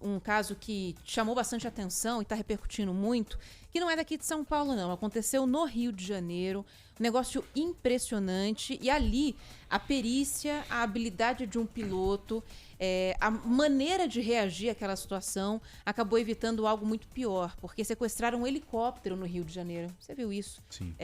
um caso que chamou bastante atenção e está repercutindo muito, que não é daqui de São Paulo, não. Aconteceu no Rio de Janeiro, um negócio impressionante. E ali, a perícia, a habilidade de um piloto, a maneira de reagir àquela situação acabou evitando algo muito pior, porque sequestraram um helicóptero no Rio de Janeiro. Você viu isso? Sim.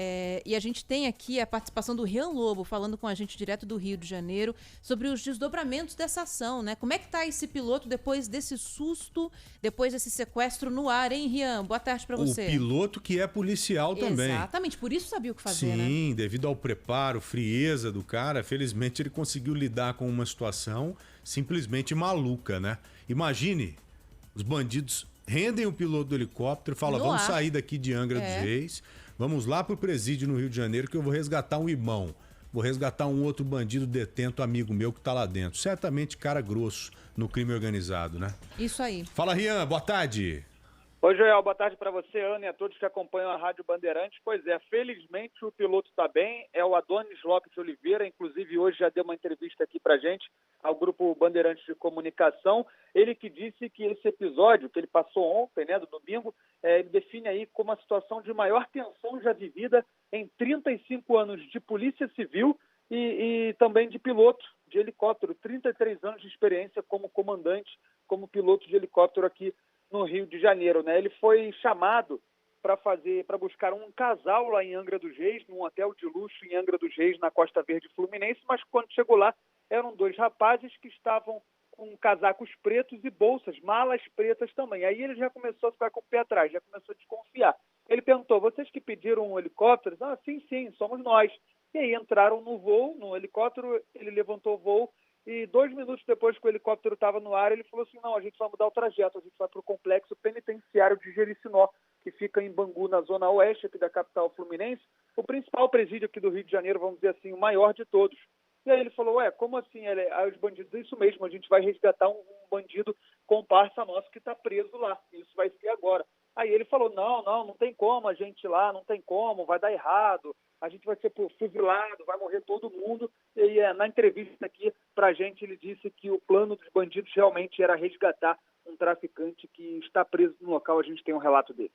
E a gente tem aqui a participação do Rian Lobo, falando com a gente direto do Rio de Janeiro, sobre os desdobramentos dessa ação, né? Como é que tá esse piloto depois desse susto, depois desse sequestro no ar, hein, Rian? Boa tarde pra você. O piloto que é policial também. Exatamente, por isso sabia o que fazer, né? Sim, devido ao preparo, frieza do cara, felizmente ele conseguiu lidar com uma situação simplesmente maluca, né? Imagine, os bandidos rendem o piloto do helicóptero, falam, vamos sair daqui de Angra dos Reis, vamos lá pro presídio no Rio de Janeiro que eu vou resgatar um irmão, vou resgatar um outro bandido detento, amigo meu que tá lá dentro. Certamente cara grosso no crime organizado, né? Isso aí. Fala, Rian, boa tarde. Oi, Joel, boa tarde para você, Ana, e a todos que acompanham a Rádio Bandeirantes. Pois é, felizmente o piloto está bem, é o Adonis Lopes de Oliveira, inclusive hoje já deu uma entrevista aqui para a gente, ao Grupo Bandeirantes de Comunicação. Ele que disse que esse episódio, que ele passou ontem, né, do domingo, ele define aí como a situação de maior tensão já vivida em 35 anos de Polícia Civil e também de piloto de helicóptero, 33 anos de experiência como comandante, como piloto de helicóptero aqui no Rio de Janeiro, né? Ele foi chamado para buscar um casal lá em Angra dos Reis, num hotel de luxo em Angra dos Reis, na Costa Verde Fluminense, mas quando chegou lá, eram dois rapazes que estavam com casacos pretos e bolsas, malas pretas também. Aí ele já começou a ficar com o pé atrás, já começou a desconfiar. Ele perguntou, vocês que pediram um helicóptero? Ah, sim, somos nós. E aí entraram no voo, no helicóptero, ele levantou o voo, e 2 minutos depois que o helicóptero estava no ar, ele falou assim, não, a gente vai mudar o trajeto, a gente vai para o complexo penitenciário de Jericinó, que fica em Bangu, na zona oeste aqui da capital fluminense, o principal presídio aqui do Rio de Janeiro, vamos dizer assim, o maior de todos. E aí ele falou, como assim? Aí os bandidos, isso mesmo, a gente vai resgatar um bandido comparsa nosso que está preso lá, isso vai ser agora. Aí ele falou, não tem como a gente ir lá, não tem como, vai dar errado, a gente vai ser fuzilado, vai morrer todo mundo. E aí, na entrevista aqui pra gente, ele disse que o plano dos bandidos realmente era resgatar um traficante que está preso no local, a gente tem um relato dele.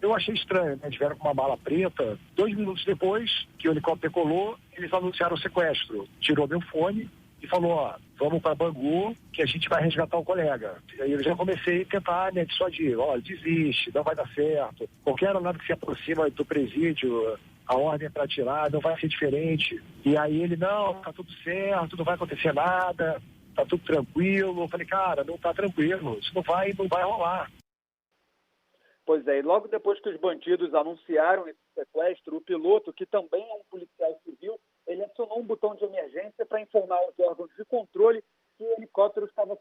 Eu achei estranho, né? Tiveram com uma bala preta. 2 minutos depois que o helicóptero decolou, eles anunciaram o sequestro. Tirou meu fone e falou, vamos para Bangu que a gente vai resgatar o colega. E aí eu já comecei a tentar, né, dissuadir. Desiste, não vai dar certo. Qualquer aeronave que se aproxima do presídio, a ordem é para atirar, não vai ser diferente. E aí ele, não, tá tudo certo, não vai acontecer nada, tá tudo tranquilo. Eu falei, cara, não tá tranquilo, isso não vai rolar. Pois é, e logo depois que os bandidos anunciaram esse sequestro, o piloto, que também é um policial civil, ele acionou um botão de emergência para informar aos órgãos de controle que o helicóptero estava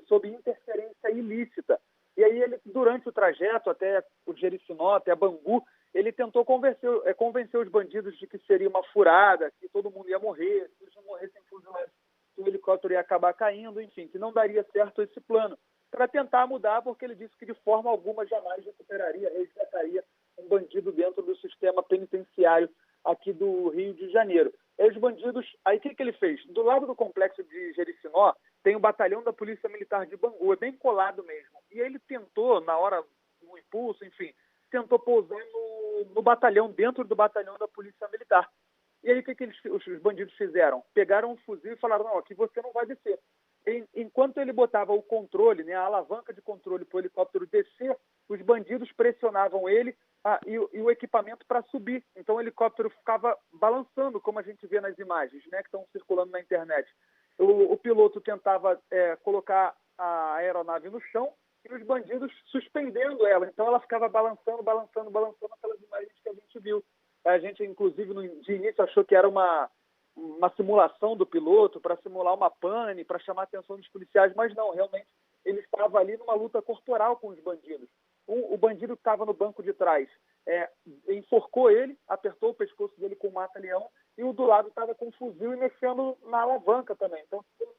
sob interferência ilícita. E aí ele, durante o trajeto até o Jericinó, até Bangu, ele tentou convencer os bandidos de que seria uma furada, que todo mundo ia morrer, se eles não morressem fuzilados, que o helicóptero ia acabar caindo, enfim, que não daria certo esse plano. Para tentar mudar, porque ele disse que de forma alguma jamais resgataria um bandido dentro do sistema penitenciário aqui do Rio de Janeiro. E os bandidos, aí o que ele fez? Do lado do complexo de Jericinó, tem o batalhão da Polícia Militar de Bangu, é bem colado mesmo. E ele tentou, na hora, no impulso, enfim, tentou pousar no batalhão, dentro do batalhão da Polícia Militar. E aí o que os bandidos fizeram? Pegaram um fuzil e falaram, não, aqui você não vai descer. Enquanto ele botava o controle, né, a alavanca de controle para o helicóptero descer, os bandidos pressionavam ele e o equipamento para subir. Então o helicóptero ficava balançando, como a gente vê nas imagens, né, que estão circulando na internet. O piloto tentava colocar a aeronave no chão e os bandidos suspendendo ela. Então ela ficava balançando aquelas imagens que a gente viu. A gente, inclusive, de início achou que era uma simulação do piloto para simular uma pane, para chamar a atenção dos policiais, mas não, realmente ele estava ali numa luta corporal com os bandidos. O bandido que estava no banco de trás enforcou ele, apertou o pescoço dele com um mata-leão, e o do lado estava com um fuzil e mexendo na alavanca também. Então, ficou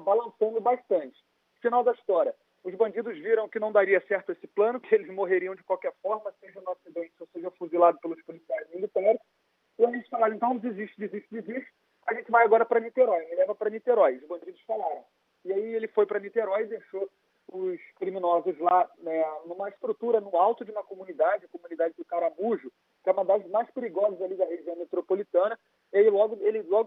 balançando bastante. Final da história. Os bandidos viram que não daria certo esse plano, que eles morreriam de qualquer forma, seja no acidente ou seja fuzilado pelos policiais militares. E eles falaram, então desiste. A gente vai agora para Niterói, me leva para Niterói. Os bandidos falaram. E aí ele foi para Niterói e deixou os criminosos lá, né, numa estrutura no alto de uma comunidade, a comunidade do Caramujo, que é uma das mais perigosas ali da região metropolitana. E aí, logo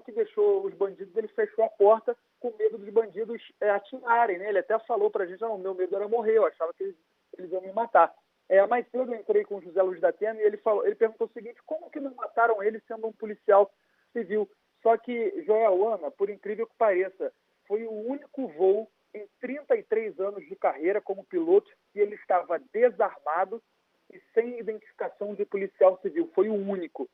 que deixou os bandidos, ele fechou a porta com medo dos bandidos atirarem, né? Ele até falou pra gente, não, meu medo era morrer, eu achava que eles iam me matar. Mais cedo eu entrei com o José Luiz da Atena e ele perguntou o seguinte, como que não mataram ele sendo um policial civil? Só que, Joel, Ana, por incrível que pareça, foi o único voo em 33 anos de carreira como piloto e ele estava desarmado e sem identificação de policial civil. Foi o único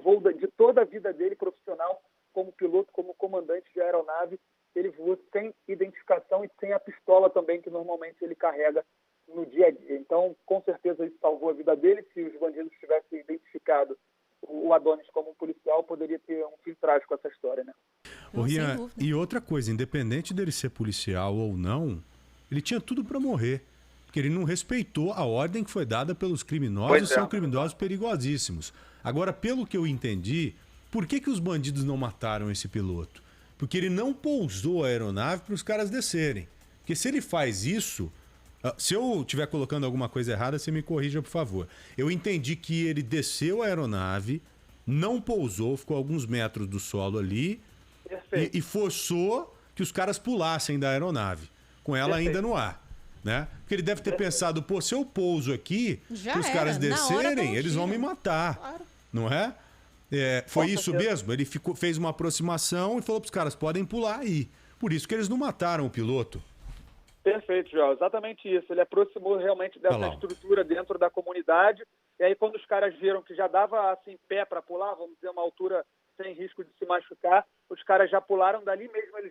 voo de toda a vida dele profissional como piloto, como comandante de aeronave. Ele voou sem identificação e sem a pistola também, que normalmente ele carrega no dia a dia. Então, com certeza, isso salvou a vida dele. Se os bandidos tivessem identificado o Adonis como um policial, poderia ter um fim trágico essa história, né? Ô, Rian, e outra coisa, independente dele ser policial ou não, ele tinha tudo para morrer. Porque ele não respeitou a ordem que foi dada pelos criminosos, são criminosos perigosíssimos. Agora, pelo que eu entendi, por que os bandidos não mataram esse piloto? Porque ele não pousou a aeronave para os caras descerem. Porque se ele faz isso, se eu estiver colocando alguma coisa errada, você me corrija, por favor. Eu entendi que ele desceu a aeronave, não pousou, ficou a alguns metros do solo ali e forçou que os caras pulassem da aeronave, com ela ainda no ar. Né? Porque ele deve ter pensado, pô, se eu pouso aqui, que os caras descerem, eles vão me matar. Claro. Não é? Foi isso mesmo? Ele fez uma aproximação e falou para os caras, podem pular aí. Por isso que eles não mataram o piloto. Perfeito, João. Exatamente isso. Ele aproximou realmente dessa estrutura dentro da comunidade. E aí, quando os caras viram que já dava assim pé para pular, vamos dizer, uma altura sem risco de se machucar, os caras já pularam dali mesmo, ele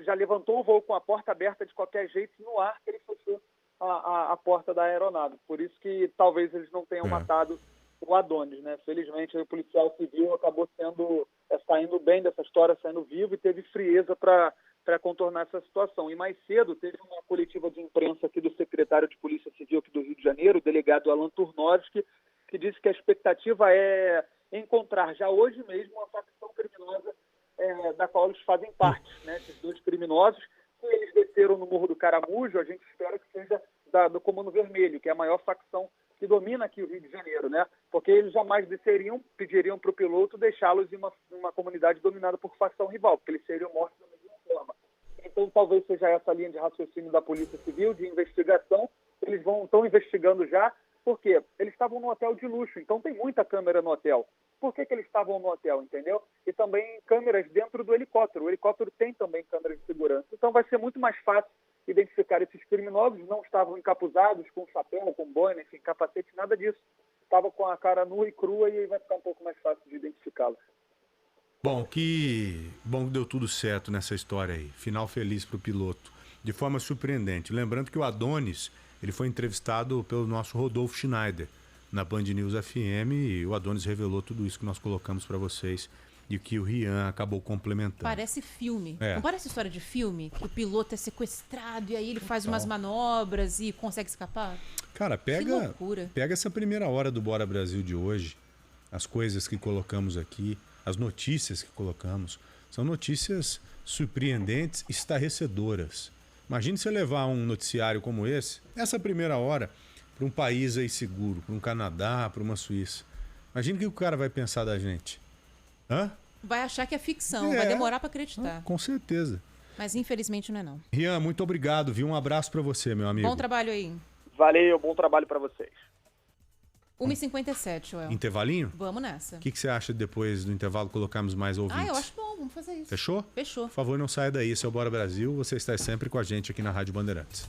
já levantou o voo com a porta aberta de qualquer jeito, no ar que ele fechou a porta da aeronave. Por isso que talvez eles não tenham matado o Adonis, né? Felizmente, o policial civil acabou saindo bem dessa história, saindo vivo e teve frieza para contornar essa situação. E mais cedo teve uma coletiva de imprensa aqui do secretário de Polícia Civil aqui do Rio de Janeiro, o delegado Alan Turnovski, que disse que a expectativa é encontrar já hoje mesmo uma facção criminosa da qual eles fazem parte, né? Esses dois criminosos, se eles desceram no Morro do Caramujo, a gente espera que seja do Comando Vermelho, que é a maior facção que domina aqui o Rio de Janeiro, né? Porque eles jamais desceriam, pediriam para o piloto deixá-los em uma comunidade dominada por facção rival, porque eles seriam mortos da mesma forma. Então, talvez seja essa linha de raciocínio da Polícia Civil, de investigação. Eles estão investigando já, porque eles estavam no hotel de luxo, então tem muita câmera no hotel. Por que eles estavam no hotel, entendeu? E também câmeras dentro do helicóptero. O helicóptero tem também câmeras de segurança. Então vai ser muito mais fácil identificar esses criminosos. Não estavam encapuzados com chapéu, com boina, enfim, capacete, nada disso. Estava com a cara nua e crua e aí vai ficar um pouco mais fácil de identificá-los. Bom que deu tudo certo nessa história aí. Final feliz para o piloto. De forma surpreendente. Lembrando que o Adonis, ele foi entrevistado pelo nosso Rodolfo Schneider na Band News FM e o Adonis revelou tudo isso que nós colocamos para vocês e que o Rian acabou complementando. Parece filme. Não parece história de filme? Que o piloto é sequestrado e aí ele faz umas manobras e consegue escapar? Cara, pega essa primeira hora do Bora Brasil de hoje, as coisas que colocamos aqui, as notícias que colocamos, são notícias surpreendentes, estarrecedoras. Imagine você levar um noticiário como esse, essa primeira hora, para um país aí seguro, para um Canadá, para uma Suíça. Imagina o que o cara vai pensar da gente. Hã? Vai achar que é ficção, vai demorar para acreditar. Com certeza. Mas infelizmente não é não. Rian, muito obrigado, viu? Um abraço para você, meu amigo. Bom trabalho aí. Valeu, bom trabalho para vocês. 1h57, Joel. Intervalinho? Vamos nessa. O que você acha depois do intervalo colocarmos mais ouvintes? Eu acho bom, vamos fazer isso. Fechou? Fechou. Por favor, não saia daí. Esse é o Bora Brasil. Você está sempre com a gente aqui na Rádio Bandeirantes.